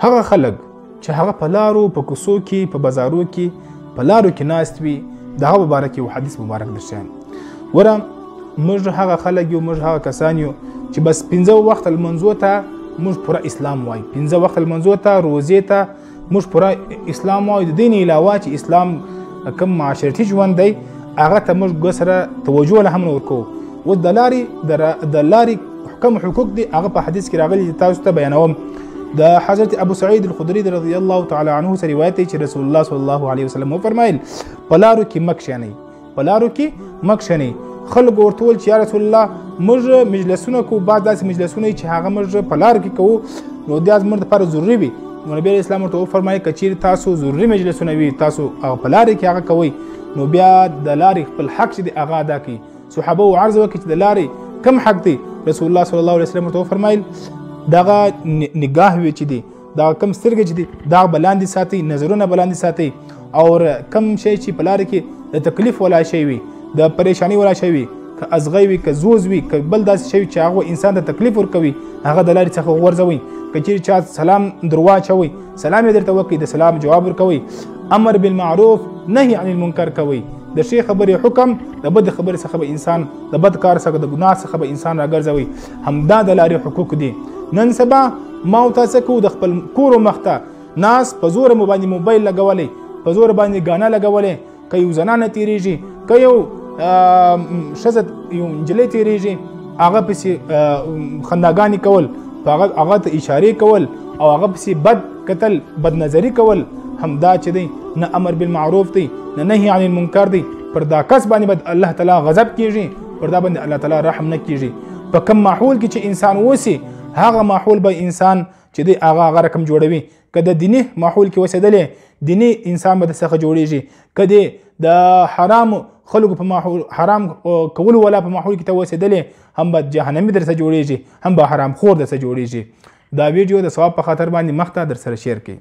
هغه خلک چې هغه په لارو په کوڅو کې په بازارو کې په لارو کې ناست وي د هغه په باره کې یو حدیث مبارک درشم. وره موږ هغه خلک یو، موږ هغه کسان یو چې بس 5 وخت لمونځو ته موږ پوره اسلام وایو، 5 وخت لمونځو ته روزې ته موږ پوره اسلام وایو. د دین علاوه چې اسلام کوم معاشرتي ژوند دی هغه ته موږ سره توجه له هم نه ورکوو. اوس د لارې کوم حقوق دي هغه په حدیث کې راغلي تاسو ته بیانوم. د حضرت ابو سعید الخدری رضی الله تعالی عنه سره روایت دی چې رسول الله صلی الله علیه وسلم وفرمایل په لارو کې مکشنی، په لارو کې مکشنی. خلک ورته وویل چې یا رسول الله موږ مجلسونه کوو، بعض داسې مجلسونه چې هغه موږ په لارو کې کوو نو دا زموږ لپاره ضروري وي. نو نبی اسلام ورته وفرمایل که چیرې تاسو ضروري مجلسونه وي تاسو هغه په لارې کې هغه کوئ نو بیا د لارې خپل حق چې دی هغه ادا کړئ. صحابه و عرض وکړي چې د لارې کم حق دی؟ رسول الله صلی الله علیه وسلم ورته وفرمایل دغه نگاه وی چې دی دا کم سترګې چې دی دا بلاندې ساتي، نظرونه بلاندې ساتي، او کم شی چې په لارې کې د تکلیف ولا شی وي، د پریشانی ولا شی وي، که ازغی وي، که زوز وي، که بل داسې شی چې هغه انسان ته تکلیف ورکوي هغه د لارې څخه وغورځوئ. که چیرې چا سلام دروا اچوئ سلام یې درته وکړئ، د سلام جواب ورکوئ. امر بالمعروف نهي عن المنکر کوئ. د ښې خبرې حکم، د بد خبرې څخه به انسان، د بد کار څخه د ګناه څخه به انسان راګرځوي. همدا د لارې حقوق دي. نن سبا ما او تاسو کوو د خپل کور مخته ناس په زور مو باندې موبایل لګولی، په زور باندې غانا لګولی، که یو زنانه تیریږي، که یو ښځه یو نجلۍ تیریږي هغه پسې خنداګانې کول، هغه ته اشارې کول او هغه پسې بد کتل، بد نظري کول. همدا چې دی نه امر بالمعروف دی نه نهي عن المنکر دی. پر دا کس باندې بد الله تعالی غضب کیږي، پر دا باندې الله تعالی رحم نه کیږي. په کم ماحول کې چې انسان اوسي هغه ماحول به انسان چې دی هغه رقم جوړوي. که د دیني ماحول کې اوسېدلی دیني انسان به درڅخه جوړیږي. که دی د حرام خلکو په ماحول حرام کولو والا په ماحول کې ته اوسېدلی هم به جهنمي درڅه جوړیږي، هم به حرام خور درڅه جوړیږي. دا ویډیو د ثواب په خاطر باندې مخته در سره شیر کړئ.